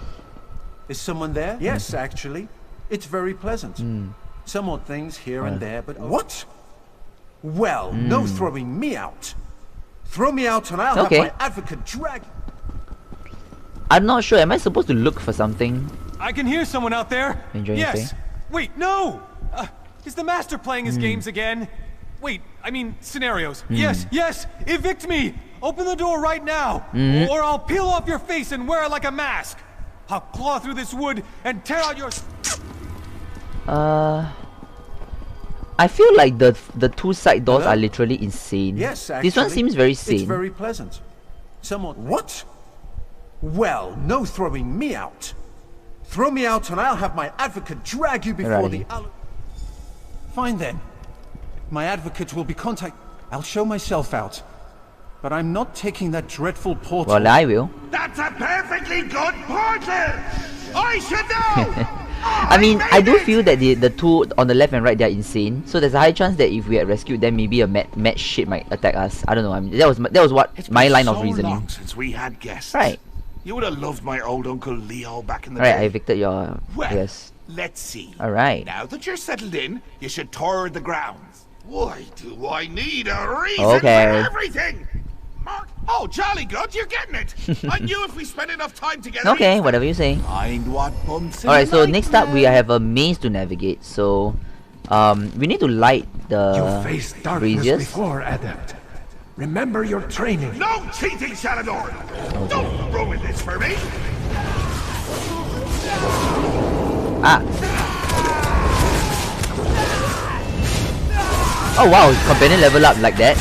Is someone there? Yes, actually. It's very pleasant. Some odd things here and there, but... What? Well, no throwing me out. Throw me out and I'll have my advocate drag... I'm not sure. Am I supposed to look for something? I can hear someone out there. Enjoying your yes. stay? Wait, no! Is the master playing his games again? Wait, I mean scenarios. Yes, yes! Evict me! Open the door right now! Or I'll peel off your face and wear it like a mask! I'll claw through this wood and tear out your... I feel like the two side doors are literally insane. Yes, actually. This one seems very sane. It's very pleasant. Someone... What? Well, no throwing me out. Throw me out and I'll have my advocate drag you before the... Fine then. My advocate will be contact... I'll show myself out. But I'm not taking that dreadful portal. Well, I will. That's a perfectly good portal! I should know! I mean, I do feel that the two on the left and right, they are insane. So there's a high chance that if we had rescued them, maybe a mad shit might attack us. I don't know. I mean, that was what my line of reasoning. Long since we had guests. Right. You would have loved my old Uncle Leo back in the Alright, day. I evicted your... Well, yes. let's see. Alright. Now that you're settled in, you should tour the grounds. Why do I need a reason for everything? Mark? Oh, jolly good, you're getting it. I knew if we spent enough time together... Okay, whatever you say. Find what bumps in Alright, the so night, next up we have a maze to navigate. So, we need to light the You faced darkness braziers. before, Adept. Remember your training. No cheating, Shalador! Don't ruin this for me! Oh wow, companion level up like that.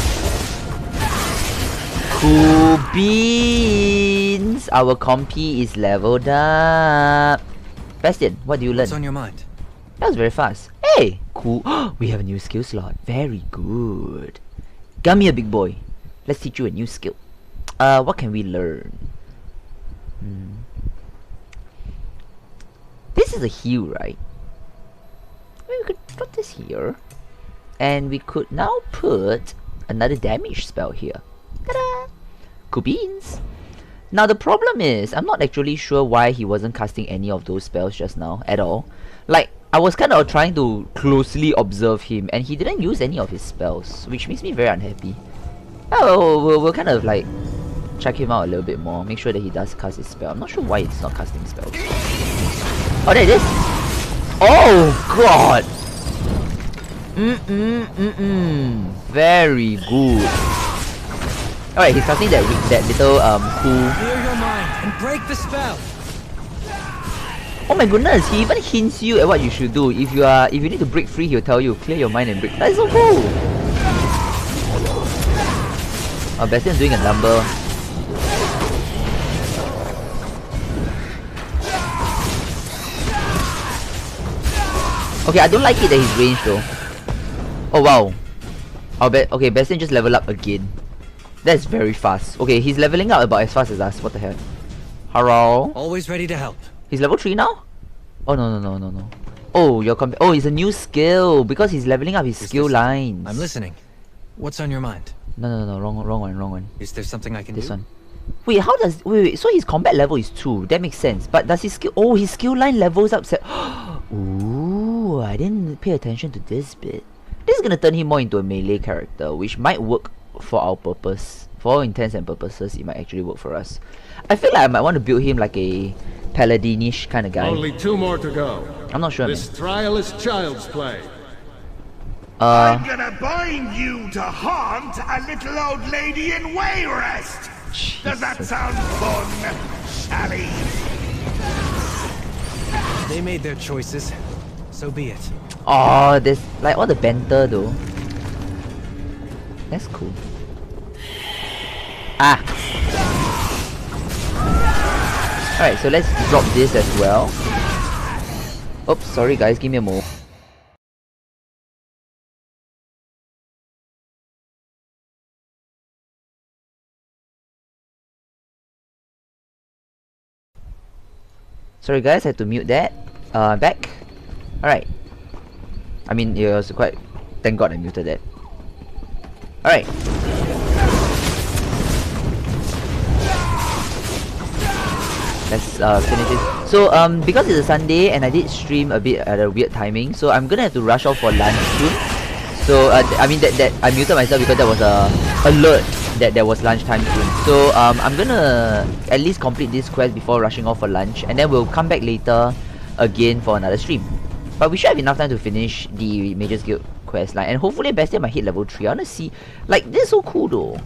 Cool beans! Our compy is leveled up. Bastian, what do you learn? What's on your mind? That was very fast. Hey! Cool. We have a new skill slot. Very good. Come here, big boy. Let's teach you a new skill. What can we learn? This is a heal, right? We could put this here. And we could now put another damage spell here. Ta-da! Cool beans! Now the problem is, I'm not actually sure why he wasn't casting any of those spells just now at all. Like, I was kind of trying to closely observe him and he didn't use any of his spells, which makes me very unhappy. Oh, we'll kind of like check him out a little bit more. Make sure that he does cast his spell. I'm not sure why he's not casting spells. Oh, there it is! Oh god! Very good. Alright, he's casting that little cool. Clear your mind and break the spell. Oh my goodness, he even hints you at what you should do. If you need to break free, he'll tell you, clear your mind and break. That's so cool! Oh, Bastian's doing a number. Okay, I don't like it that he's ranged though. Oh wow. Okay, Bastian just leveled up again. That's very fast. Okay, he's leveling up about as fast as us. What the hell? Hello? Always ready to help. He's level 3 now? Oh no. Oh, oh, it's a new skill because he's leveling up his skill lines. I'm listening. What's on your mind? No, wrong one. Is there something I can do? This one. Wait, how does wait, so his combat level is 2. That makes sense. But does his skill his skill line levels up Ooh, I didn't pay attention to this bit. This is gonna turn him more into a melee character, which might work for our purpose. For all intents and purposes, it might actually work for us. I feel like I might want to build him like a paladinish kind of guy. Only 2 more to go. I'm not sure. This trial is child's play. I'm gonna bind you to haunt a little old lady in Wayrest. Does that sound fun, Sally? They made their choices. So be it. Oh, there's like all the banter though. That's cool. Alright, so let's drop this as well. Oops, sorry guys, give me a moment. Sorry guys, I had to mute that. Back. Alright. I mean, it was quite... Thank god I muted that. Alright. Let's finish it. So, because it's a Sunday and I did stream a bit at a weird timing, so I'm gonna have to rush off for lunch soon. So, I mean that I muted myself because there was a alert that there was lunchtime soon. So I'm gonna at least complete this quest before rushing off for lunch, and then we'll come back later again for another stream. But we should have enough time to finish the Mage's Guild quest line, and hopefully Bastian might hit level 3. I wanna see, like, this is so cool though.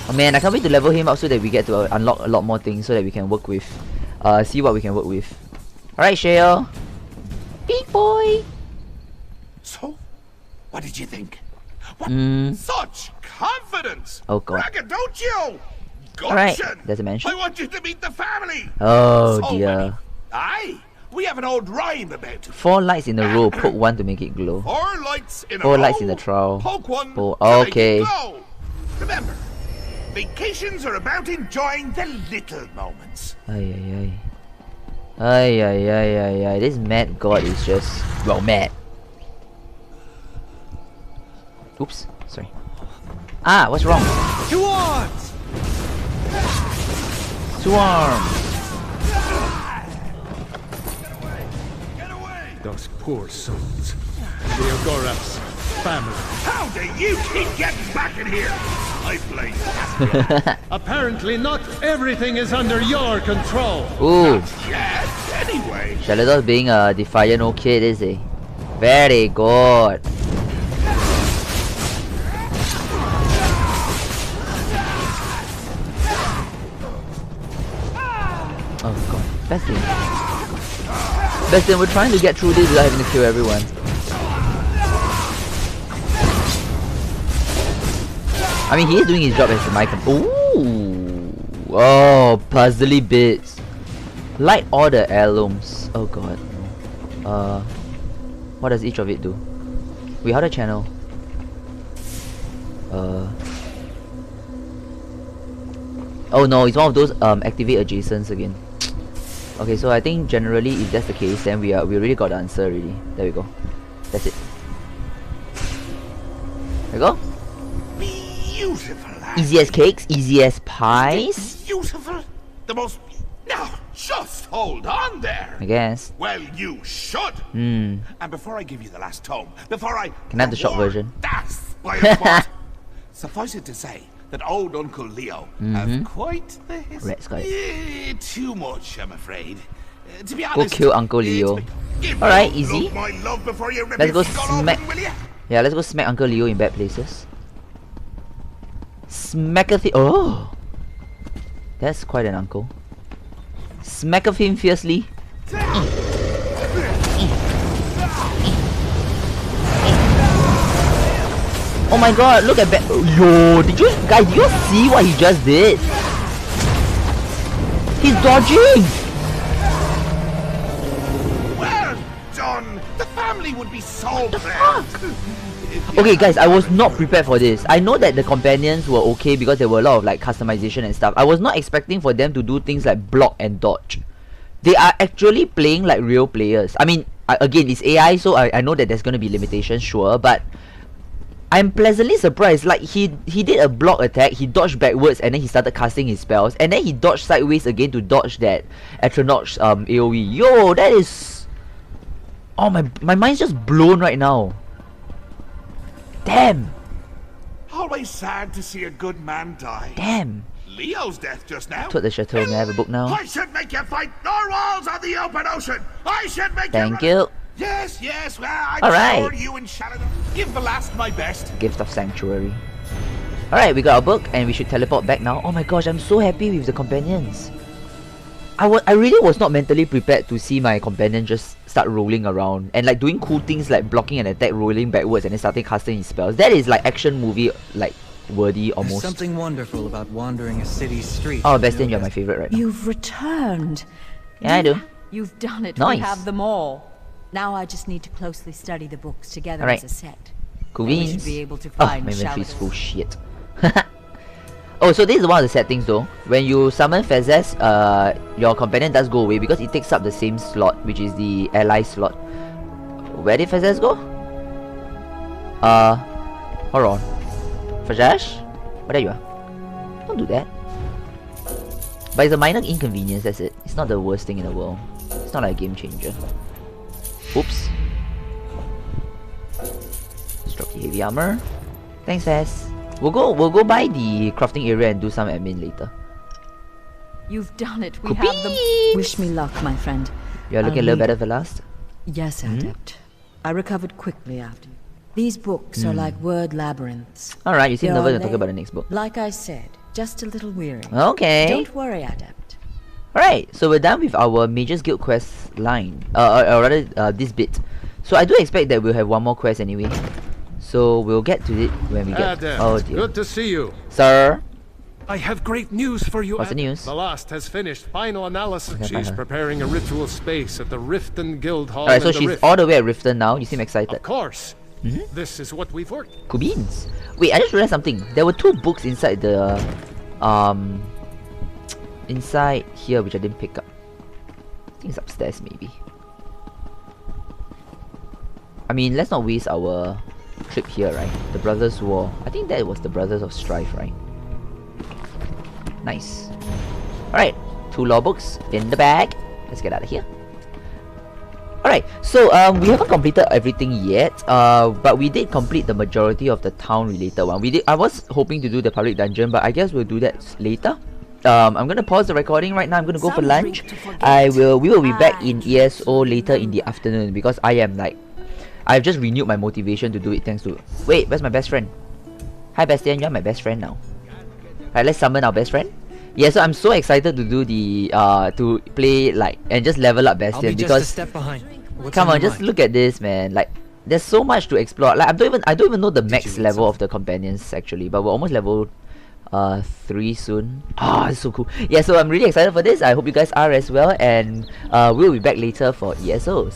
Oh man, I can't wait to level him up so that we get to unlock a lot more things so that we can work with, see what we can work with. Alright, Shale. Big boy. So, what did you think? What? Such confidence! Oh god. Braggadocio! Alright, there's a mention. I want you to meet the family! Oh so dear. Many. Aye, we have an old rhyme about it. 4 lights in a row, poke one to make it glow. 4 lights in a 4 row, lights in the trowel. Poke one to okay. make it glow. Remember, vacations are about enjoying the little moments. Ay. This mad god is just, well, mad. Oops, sorry. What's wrong? 2 arms! 2 arms! Those poor souls. The Agoras family. How do you keep getting back in here? I blame you. Apparently not everything is under your control. Ooh. Yes, anyway. Shalador's being a defiant old kid, is he? Very good. Oh god. Bastian, we're trying to get through this without having to kill everyone. I mean, he is doing his job as a mic. Ooh! Oh, puzzly bits. Light all the heirlooms. Oh god. What does each of it do? Wait, how do I channel? Oh no, it's one of those activate adjacents again. Okay, so I think generally if that's the case, then we already got the answer already. There we go. That's it. There we go. Beautiful. Easy as cakes, easy as pies. Beautiful. The most. Now, just hold on there. I guess. Well, you should. And before I give you the last tome, before I can I have the short version? That's by a spot. Suffice it to say that old Uncle Leo have quite the history. Too much, I'm afraid. To be honest, go kill Uncle Leo. Alright, easy. Let's go smack. Yeah, let's go smack Uncle Leo in bad places. Oh! That's quite an uncle. Smack of him fiercely. Oh my god, look at that. Yo, did you see what he just did? He's dodging! Well done! The family would be so proud. Okay guys, I was not prepared for this. I know that the companions were okay because there were a lot of like customization and stuff. I was not expecting for them to do things like block and dodge. They are actually playing like real players. I mean, again, it's AI, so I know that there's gonna be limitations, sure, but I'm pleasantly surprised. Like he did a block attack, he dodged backwards, and then he started casting his spells, and then he dodged sideways again to dodge that Atronach's AoE. Yo, that is... Oh, my mind's just blown right now. Damn. Always sad to see a good man die. Damn. Leo's death just now. To the chateau. May I have a book now? I should make you fight narwhals on the open ocean. I should make Thank you. Yes, well, I'm Alright. sure you and Shannon give the last my best. Gift of Sanctuary. Alright, we got our book and we should teleport back now. Oh my gosh, I'm so happy with the companions. I really was not mentally prepared to see my companion just start rolling around and like doing cool things like blocking an attack, rolling backwards, and then starting casting his spells. That is like action movie like worthy almost. There's something wonderful about wandering a city's street. Oh, Bastian, you're my favorite right now. You've returned. Yeah, I do. You've done it. Nice. We have them all. Now I just need to closely study the books together Alright. as a set. Cool We beans. should be able to Oh, find my inventory's shelters. full shit. Oh, so this is one of the sad things though. When you summon Fezes, your companion does go away because it takes up the same slot, which is the ally slot. Where did Fezes go? Hold on. Fezes? Oh, there you are. Don't do that. But it's a minor inconvenience, that's it. It's not the worst thing in the world. It's not like a game changer. Oops. Let's drop the heavy armor. Thanks, Fez. We'll go by the crafting area and do some admin later. You've done it. We have them. Wish me luck, my friend. You're looking a little better for last. Yes, Adept. I recovered quickly after. These books are like word labyrinths. Alright, you seem They nervous are to talk about the next book. Like I said, just a little weary. Okay. Don't worry, Adept. Alright, so we're done with our Mages Guild quest line. Or rather, this bit. So I do expect that we'll have one more quest anyway. So we'll get to it when we get... Adept, Oh dear. good to see you. Sir? I have great news for you. What's the news? The last has finished final analysis. Okay, She's fine. preparing a ritual space at the Riften Guild Hall. Alright, so in the she's Rift. all the way at Riften now. You seem excited. Of course. This is what we've worked. Cool beans. Wait, I just realized something. There were 2 books inside the... inside here which I didn't pick up. I think it's upstairs maybe. I mean, let's not waste our trip here, right? The Brothers' War. I think that was the Brothers of Strife, right? Nice. Alright, 2 law books in the bag. Let's get out of here. Alright, so we haven't completed everything yet, but we did complete the majority of the town related one. I was hoping to do the public dungeon, but I guess we'll do that later. I'm gonna pause the recording right now. I'm gonna go for lunch. We will be back in ESO later in the afternoon because I am like, I've just renewed my motivation to do it thanks to... Wait, where's my best friend? Hi Bastian, you're my best friend now. Alright, let's summon our best friend. Yeah, so I'm so excited to do the to play like and just level up Bastian I'll be because just a step behind. What's come on on, your just mind? look at this, man. Like there's so much to explore. Like I don't even know the max level of the companions actually, but we're almost level 3 soon. Ah, it's so cool. Yeah, so I'm really excited for this. I hope you guys are as well, and we'll be back later for ESO. So